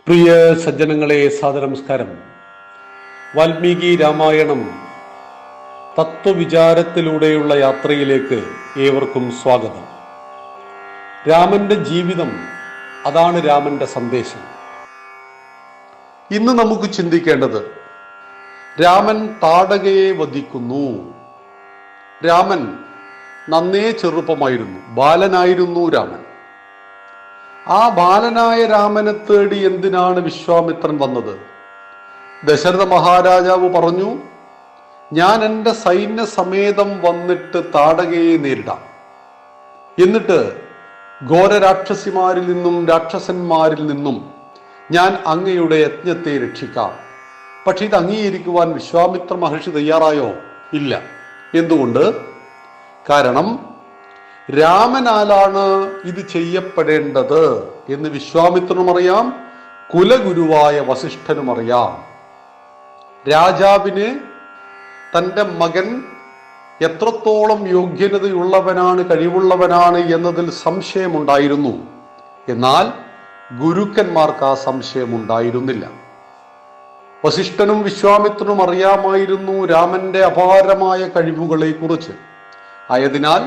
പ്രിയ സജ്ജനങ്ങളെ, സാദരനമസ്കാരം. വാൽമീകി രാമായണം തത്വവിചാരത്തിലൂടെയുള്ള യാത്രയിലേക്ക് ഏവർക്കും സ്വാഗതം. രാമന്റെ ജീവിതം, അതാണ് രാമന്റെ സന്ദേശം. ഇന്ന് നമുക്ക് ചിന്തിക്കേണ്ടത്, രാമൻ താടകയെ വധിക്കുന്നു. രാമൻ നന്നേ ചെറുപ്പമായിരുന്നു, ബാലനായിരുന്നു രാമൻ. ആ ബാലനായ രാമനെ തേടി എന്തിനാണ് വിശ്വാമിത്രൻ വന്നത്? ദശരഥ മഹാരാജാവ് പറഞ്ഞു, ഞാൻ എൻ്റെ സൈന്യ സമേതം വന്നിട്ട് താടകയെ നേരിടാം, എന്നിട്ട് ഘോരരാക്ഷസിമാരിൽ നിന്നും രാക്ഷസന്മാരിൽ നിന്നും ഞാൻ അങ്ങയുടെ യജ്ഞത്തെ രക്ഷിക്കാം. പക്ഷെ ഇത് അംഗീകരിക്കുവാൻ വിശ്വാമിത്ര മഹർഷി തയ്യാറായോ? ഇല്ല. എന്തുകൊണ്ട്? കാരണം രാമനാലാണ് ഇത് ചെയ്യപ്പെടേണ്ടത് എന്ന് വിശ്വാമിത്രനും അറിയാം, കുലഗുരുവായ വസിഷ്ഠനും അറിയാം. രാജാവിന് തൻ്റെ മകൻ എത്രത്തോളം യോഗ്യതയുള്ളവനാണ്, കഴിവുള്ളവനാണ് എന്നതിൽ സംശയമുണ്ടായിരുന്നു. എന്നാൽ ഗുരുക്കന്മാർക്ക് ആ സംശയമുണ്ടായിരുന്നില്ല. വസിഷ്ഠനും വിശ്വാമിത്രനും അറിയാമായിരുന്നു രാമന്റെ അപാരമായ കഴിവുകളെ കുറിച്ച്. ആയതിനാൽ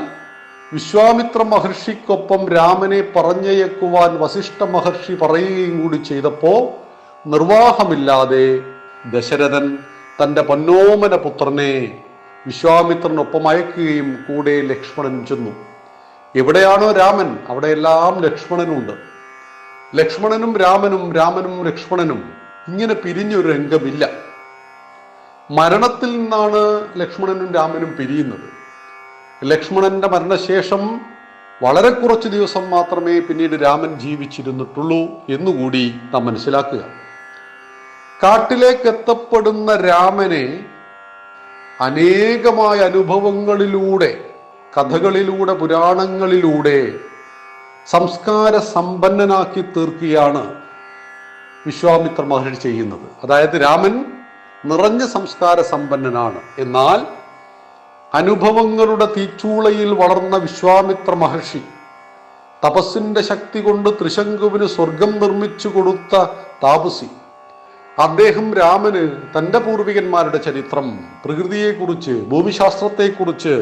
വിശ്വാമിത്ര മഹർഷിക്കൊപ്പം രാമനെ പറഞ്ഞയക്കുവാൻ വസിഷ്ഠ മഹർഷി പറയുകയും കൂടി ചെയ്തപ്പോ നിർവാഹമില്ലാതെ ദശരഥൻ തൻ്റെ പൊന്നോമന പുത്രനെ വിശ്വാമിത്രനൊപ്പം അയക്കുകയും കൂടെ ലക്ഷ്മണൻ ചെന്നു. എവിടെയാണോ രാമൻ, അവിടെയെല്ലാം ലക്ഷ്മണനുണ്ട്. ലക്ഷ്മണനും രാമനും, രാമനും ലക്ഷ്മണനും ഇങ്ങനെ പിരിഞ്ഞൊരു രംഗമില്ല. മരണത്തിൽ നിന്നാണ് ലക്ഷ്മണനും രാമനും പിരിയുന്നത്. ലക്ഷ്മണന്റെ മരണശേഷം വളരെ കുറച്ച് ദിവസം മാത്രമേ പിന്നീട് രാമൻ ജീവിച്ചിരുന്നിട്ടുള്ളൂ എന്നുകൂടി നാം മനസ്സിലാക്കുക. കാട്ടിലേക്ക് എത്തപ്പെടുന്ന രാമനെ അനേകമായ അനുഭവങ്ങളിലൂടെ, കഥകളിലൂടെ, പുരാണങ്ങളിലൂടെ സംസ്കാര സമ്പന്നനാക്കി തീർക്കുകയാണ് വിശ്വാമിത്ര മഹർഷി ചെയ്യുന്നത്. അതായത് രാമൻ നിറഞ്ഞ സംസ്കാര സമ്പന്നനാണ്. എന്നാൽ അനുഭവങ്ങളുടെ തീച്ചൂളയിൽ വളർന്ന വിശ്വാമിത്ര മഹർഷി, തപസ്സിന്റെ ശക്തി കൊണ്ട് ത്രിശങ്കുവിന് സ്വർഗം നിർമ്മിച്ചു കൊടുത്ത താപസി, അദ്ദേഹം രാമന് തൻ്റെ പൂർവികന്മാരുടെ ചരിത്രം, പ്രകൃതിയെക്കുറിച്ച്, ഭൂമിശാസ്ത്രത്തെക്കുറിച്ച്,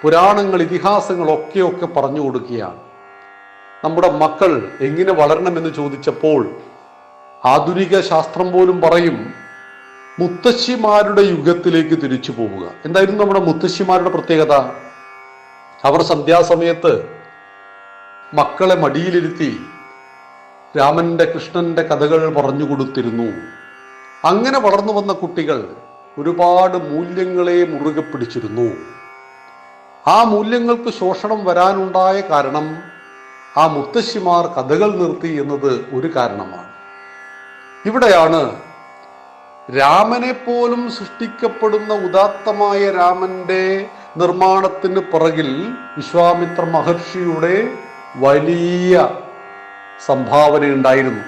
പുരാണങ്ങൾ, ഇതിഹാസങ്ങളൊക്കെ പറഞ്ഞു കൊടുക്കുകയാണ്. നമ്മുടെ മക്കൾ എങ്ങനെ വളരണമെന്ന് ചോദിച്ചപ്പോൾ ആധുനിക ശാസ്ത്രം പോലും പറയും, മുത്തശ്ശിമാരുടെ യുഗത്തിലേക്ക് തിരിച്ചു പോവുക. എന്തായിരുന്നു നമ്മുടെ മുത്തശ്ശിമാരുടെ പ്രത്യേകത? അവർ സന്ധ്യാസമയത്ത് മക്കളെ മടിയിലിരുത്തി രാമന്റെ, കൃഷ്ണന്റെ കഥകൾ പറഞ്ഞു കൊടുത്തിരുന്നു. അങ്ങനെ വളർന്നു വന്ന കുട്ടികൾ ഒരുപാട് മൂല്യങ്ങളെ മുറുകെ പിടിച്ചിരുന്നു. ആ മൂല്യങ്ങൾക്ക് ശോഷണം വരാനുണ്ടായ കാരണം ആ മുത്തശ്ശിമാർ കഥകൾ നിർത്തി എന്നത് ഒരു കാരണമാണ്. ഇവിടെയാണ് രാമനെ പോലും സൃഷ്ടിക്കപ്പെടുന്ന ഉദാത്തമായ രാമന്റെ നിർമ്മാണത്തിന് പിറകിൽ വിശ്വാമിത്ര മഹർഷിയുടെ വലിയ സംഭാവന ഉണ്ടായിരുന്നു.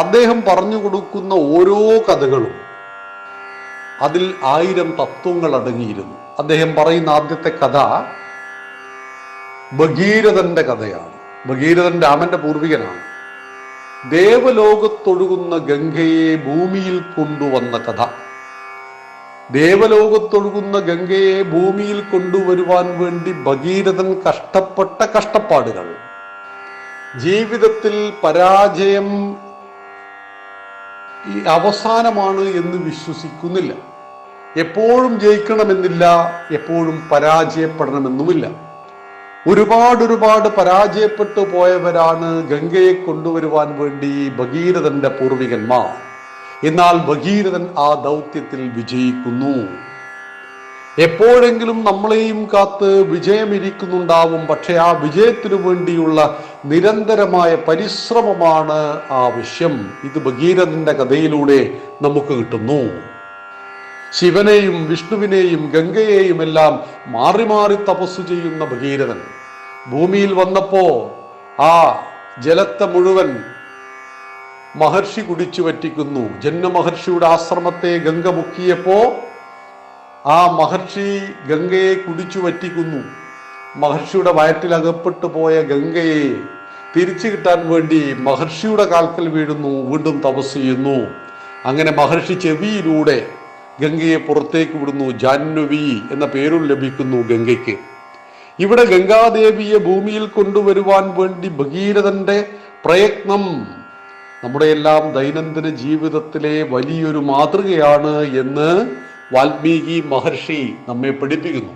അദ്ദേഹം പറഞ്ഞു കൊടുക്കുന്ന ഓരോ കഥകളും അതിൽ 1000 തത്വങ്ങൾ അടങ്ങിയിരുന്നു. അദ്ദേഹം പറയുന്ന ആദ്യത്തെ കഥ ഭഗീരഥന്റെ കഥയാണ്. ഭഗീരഥൻ രാമന്റെ പൂർവികനാണ്. ദേവലോകത്തൊഴുകുന്ന ഗംഗയെ ഭൂമിയിൽ കൊണ്ടുവന്ന കഥ. ദേവലോകത്തൊഴുകുന്ന ഗംഗയെ ഭൂമിയിൽ കൊണ്ടുവരുവാൻ വേണ്ടി ഭഗീരഥൻ കഷ്ടപ്പെട്ട കഷ്ടപ്പാടുകൾ. ജീവിതത്തിൽ പരാജയം ഈ അവസാനമാണ് എന്ന് വിശ്വസിക്കുന്നില്ല. എപ്പോഴും ജയിക്കണമെന്നില്ല, എപ്പോഴും പരാജയപ്പെടണമെന്നുമില്ല. ഒരുപാട് പരാജയപ്പെട്ടു പോയവരാണ് ഗംഗയെ കൊണ്ടുവരുവാൻ വേണ്ടി ഭഗീരഥന്റെ പൂർവികന്മാർ. എന്നാൽ ഭഗീരഥൻ ആ ദൗത്യത്തിൽ വിജയിക്കുന്നു. എപ്പോഴെങ്കിലും നമ്മളെയും കാത്ത് വിജയമിരിക്കുന്നുണ്ടാവും. പക്ഷെ ആ വിജയത്തിനു വേണ്ടിയുള്ള നിരന്തരമായ പരിശ്രമമാണ് ആവശ്യം. ഇത് ഭഗീരഥന്റെ കഥയിലൂടെ നമുക്ക് കിട്ടുന്നു. ശിവനെയും വിഷ്ണുവിനെയും ഗംഗയെയും എല്ലാം മാറി മാറി തപസ്സു ചെയ്യുന്ന ഭഗീരഥൻ ഭൂമിയിൽ വന്നപ്പോ ആ ജലത്തെ മുഴുവൻ മഹർഷി കുടിച്ചു വറ്റിക്കുന്നു. ജന്മമഹർഷിയുടെ ആശ്രമത്തെ ഗംഗ മുക്കിയപ്പോ ആ മഹർഷി ഗംഗയെ കുടിച്ചു വറ്റിക്കുന്നു. മഹർഷിയുടെ വയറ്റിൽ അകപ്പെട്ടു പോയ ഗംഗയെ തിരിച്ചു കിട്ടാൻ വേണ്ടി മഹർഷിയുടെ കാൽക്കൽ വീഴുന്നു, വീണ്ടും തപസ് ചെയ്യുന്നു. അങ്ങനെ മഹർഷി ചെവിയിലൂടെ ഗംഗയെ പുറത്തേക്ക് വിടുന്നു. ജാഹ്നവി എന്ന പേരും ലഭിക്കുന്നു ഗംഗയ്ക്ക്. ഇവിടെ ഗംഗാദേവിയെ ഭൂമിയിൽ കൊണ്ടുവരുവാൻ വേണ്ടി ഭഗീരഥന്റെ പ്രയത്നം നമ്മുടെ എല്ലാം ദൈനംദിന ജീവിതത്തിലെ വലിയൊരു മാതൃകയാണ് എന്ന് വാൽമീകി മഹർഷി നമ്മെ പഠിപ്പിക്കുന്നു.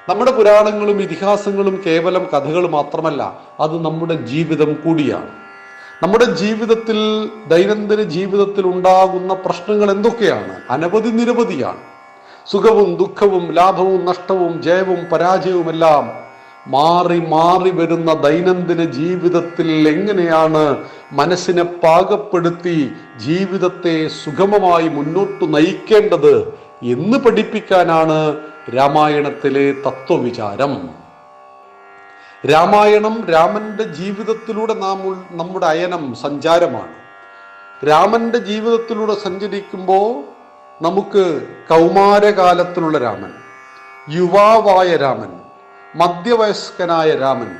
നമ്മുടെ പുരാണങ്ങളും ഇതിഹാസങ്ങളും കേവലം കഥകൾ മാത്രമല്ല, അത് നമ്മുടെ ജീവിതം കൂടിയാണ്. നമ്മുടെ ജീവിതത്തിൽ, ദൈനംദിന ജീവിതത്തിൽ ഉണ്ടാകുന്ന പ്രശ്നങ്ങൾ എന്തൊക്കെയാണ്? അനവധി നിരവധിയാണ്. സുഖവും ദുഃഖവും ലാഭവും നഷ്ടവും ജയവും പരാജയവുമെല്ലാം മാറി മാറി വരുന്ന ദൈനംദിന ജീവിതത്തിൽ എങ്ങനെയാണ് മനസ്സിനെ പാകപ്പെടുത്തി ജീവിതത്തെ സുഗമമായി മുന്നോട്ട് നയിക്കേണ്ടത് എന്ന് പഠിപ്പിക്കാനാണ് രാമായണത്തിലെ തത്വവിചാരം. രാമായണം രാമന്റെ ജീവിതത്തിലൂടെ നമ്മുടെ അയനം, സഞ്ചാരമാണ്. രാമന്റെ ജീവിതത്തിലൂടെ സഞ്ചരിക്കുമ്പോൾ നമുക്ക് കൗമാരകാലത്തിലുള്ള രാമൻ, യുവാവായ രാമൻ, മധ്യവയസ്കനായ രാമൻ,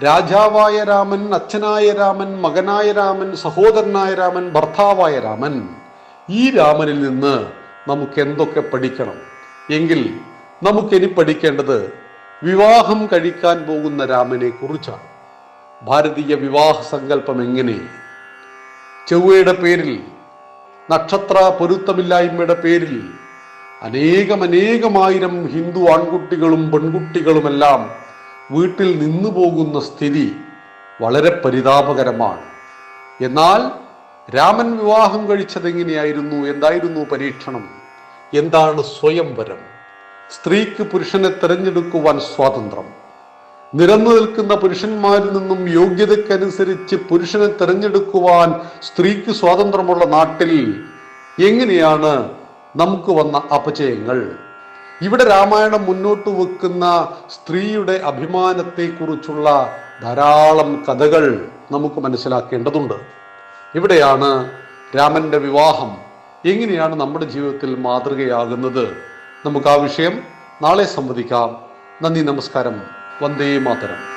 രാജാവായ രാമൻ, അച്ഛനായ രാമൻ, മകനായ രാമൻ, സഹോദരനായ രാമൻ, ഭർത്താവായ രാമൻ, ഈ രാമനിൽ നിന്ന് നമുക്ക് എന്തൊക്കെ പഠിക്കണം എങ്കിൽ നമുക്കിനി പഠിക്കേണ്ടത് വിവാഹം കഴിക്കാൻ പോകുന്ന രാമനെ കുറിച്ചാണ്. ഭാരതീയ വിവാഹ സങ്കല്പം എങ്ങനെ? ചൊവ്വയുടെ പേരിൽ, നക്ഷത്ര പൊരുത്തമില്ലായ്മയുടെ പേരിൽ അനേകമായിരം ഹിന്ദു ആൺകുട്ടികളും പെൺകുട്ടികളുമെല്ലാം വീട്ടിൽ നിന്നു പോകുന്ന സ്ഥിതി വളരെ പരിതാപകരമാണ്. എന്നാൽ രാമൻ വിവാഹം കഴിച്ചതെങ്ങനെയായിരുന്നു? എന്തായിരുന്നു പരീക്ഷണം? എന്താണ് സ്വയംവരം? സ്ത്രീക്ക് പുരുഷനെ തിരഞ്ഞെടുക്കുവാൻ സ്വാതന്ത്ര്യം. നിരന്നു നിൽക്കുന്ന പുരുഷന്മാരിൽ നിന്നും യോഗ്യതയ്ക്കനുസരിച്ച് പുരുഷനെ തിരഞ്ഞെടുക്കുവാൻ സ്ത്രീക്ക് സ്വാതന്ത്ര്യമുള്ള നാട്ടിൽ എങ്ങനെയാണ് നമുക്ക് വന്ന അപജയങ്ങൾ? ഇവിടെ രാമായണം മുന്നോട്ട് വെക്കുന്ന സ്ത്രീയുടെ അഭിമാനത്തെക്കുറിച്ചുള്ള ധാരാളം കഥകൾ നമുക്ക് മനസ്സിലാക്കേണ്ടതുണ്ട്. ഇവിടെയാണ് രാമന്റെ വിവാഹം എങ്ങനെയാണ് നമ്മുടെ ജീവിതത്തിൽ മാതൃകയാകുന്നത്. നമുക്ക് ആ വിഷയം നാളെ സംവദിക്കാം. നന്ദി, നമസ്കാരം. വന്ദേ മാതരം.